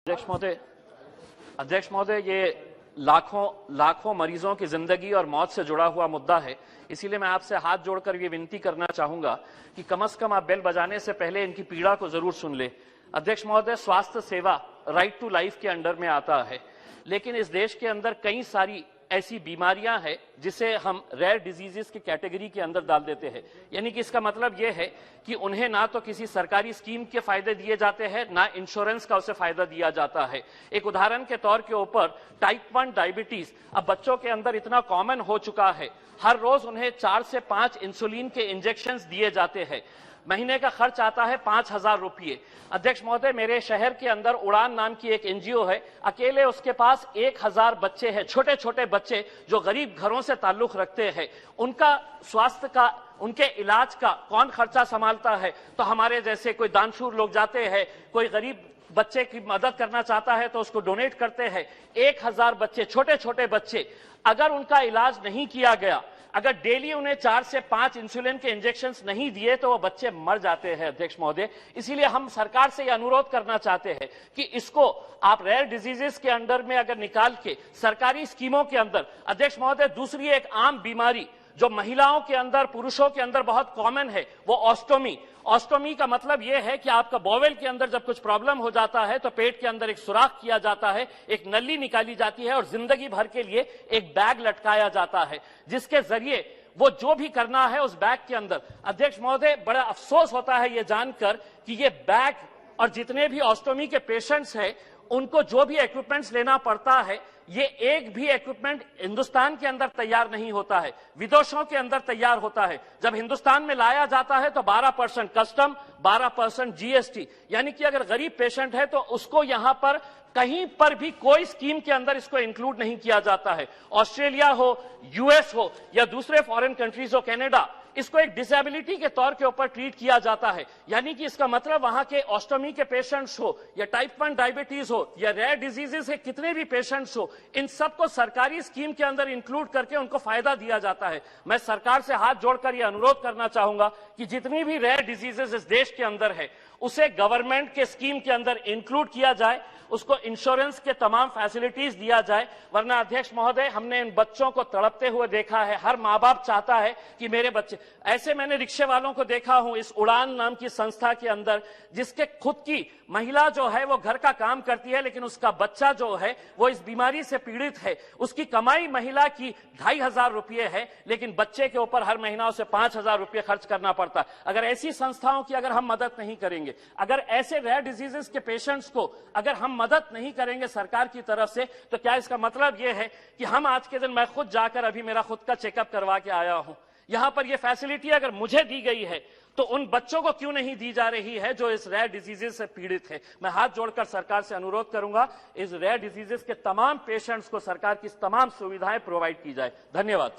अध्यक्ष महोदय, ये लाखों मरीजों की जिंदगी और मौत से जुड़ा हुआ मुद्दा है। इसीलिए मैं आपसे हाथ जोड़कर ये विनती करना चाहूंगा कि कम से कम आप बेल बजाने से पहले इनकी पीड़ा को जरूर सुन ले। अध्यक्ष महोदय, स्वास्थ्य सेवा राइट टू लाइफ के अंडर में आता है, लेकिन इस देश के अंदर कई सारी ऐसी बीमारियां हैं जिसे हम रेयर डिजीजेस की कैटेगरी के अंदर डाल देते हैं। यानी कि इसका मतलब यह है कि उन्हें ना तो किसी सरकारी स्कीम के फायदे दिए जाते हैं, ना इंश्योरेंस का उसे फायदा दिया जाता है। एक उदाहरण के तौर के ऊपर टाइप 1 डायबिटीज अब बच्चों के अंदर इतना कॉमन हो चुका है, हर रोज उन्हें 4 से 5 इंसुलिन के इंजेक्शंस दिए जाते हैं। महीने का खर्च आता है 5,000 रुपये। अध्यक्ष महोदय, मेरे शहर के अंदर उड़ान नाम की एक एनजीओ है, अकेले उसके पास 1,000 बच्चे हैं, छोटे छोटे बच्चे जो गरीब घरों से ताल्लुक रखते हैं। उनका स्वास्थ्य का, उनके इलाज का कौन खर्चा संभालता है? तो हमारे जैसे कोई दानशूर लोग जाते हैं, कोई गरीब बच्चे की मदद करना चाहता है तो उसको डोनेट करते हैं। 1,000 बच्चे, छोटे छोटे बच्चे, अगर उनका इलाज नहीं किया गया, अगर डेली उन्हें 4 से 5 इंसुलिन के इंजेक्शंस नहीं दिए तो वो बच्चे मर जाते हैं। अध्यक्ष महोदय, इसीलिए हम सरकार से यह अनुरोध करना चाहते हैं कि इसको आप रेयर डिजीजेस के अंडर में अगर निकाल के सरकारी स्कीमों के अंदर। अध्यक्ष महोदय, दूसरी एक आम बीमारी जो महिलाओं के अंदर, पुरुषों के अंदर बहुत कॉमन है, वो ऑस्टोमी। ऑस्टोमी का मतलब यह है कि आपका बॉवेल के अंदर जब कुछ प्रॉब्लम हो जाता है तो पेट के अंदर एक सुराख किया जाता है, एक नली निकाली जाती है और जिंदगी भर के लिए एक बैग लटकाया जाता है, जिसके जरिए वो जो भी करना है उस बैग के अंदर। अध्यक्ष महोदय, बड़ा अफसोस होता है ये जानकर कि ये बैग और जितने भी ऑस्टोमी के पेशेंट्स हैं उनको जो भी इक्विपमेंट्स लेना पड़ता है, ये एक भी इक्विपमेंट हिंदुस्तान के अंदर तैयार नहीं होता है, विदेशों के अंदर तैयार होता है। जब हिंदुस्तान में लाया जाता है तो 12% कस्टम, 12% जीएसटी। यानी कि अगर गरीब पेशेंट है तो उसको यहां पर कहीं पर भी कोई स्कीम के अंदर इसको इंक्लूड नहीं किया जाता है। ऑस्ट्रेलिया हो, यूएस हो या दूसरे फॉरेन कंट्रीज हो, कनाडा, इसको एक डिसेबिलिटी के तौर के ऊपर ट्रीट किया जाता है। यानी कि इसका मतलब वहां के ऑस्टोमी के पेशेंट्स हो या टाइप 1 डायबिटीज हो या रेयर डिजीजेस के कितने भी पेशेंट्स हो, इन सबको सरकारी स्कीम के अंदर इंक्लूड करके उनको फायदा दिया जाता है। मैं सरकार से हाथ जोड़कर यह अनुरोध करना चाहूंगा कि जितनी भी रेयर डिजीजेस इस देश के अंदर है उसे गवर्नमेंट के स्कीम के अंदर इंक्लूड किया जाए, उसको इंश्योरेंस के तमाम फैसिलिटीज दिया जाए। वरना अध्यक्ष महोदय, हमने इन बच्चों को तड़पते हुए देखा है। हर माँ बाप चाहता है कि मेरे बच्चे, ऐसे मैंने रिक्शे वालों को देखा हूं इस उड़ान नाम की संस्था के अंदर, जिसके खुद की महिला जो है वो घर का काम करती है, लेकिन उसका बच्चा जो है वो इस बीमारी से पीड़ित है। उसकी कमाई महिला की 2,500 रुपये है, लेकिन बच्चे के ऊपर हर महीना उसे 5,000 रुपये खर्च करना पड़ता है। अगर ऐसी संस्थाओं की अगर हम मदद नहीं करेंगे, अगर ऐसे रेयर डिजीजेस के पेशेंट्स को अगर हम मदद नहीं करेंगे सरकार की तरफ से, तो क्या इसका मतलब यह है कि हम आज के दिन, मैं खुद जाकर अभी मेरा खुद का चेकअप करवा के आया हूं, यहां पर यह फैसिलिटी अगर मुझे दी गई है तो उन बच्चों को क्यों नहीं दी जा रही है जो इस रेयर डिजीजेस से पीड़ित है? मैं हाथ जोड़कर सरकार से अनुरोध करूंगा, इस रेयर डिजीजेस के तमाम पेशेंट्स को सरकार की तमाम सुविधाएं प्रोवाइड की जाए। धन्यवाद।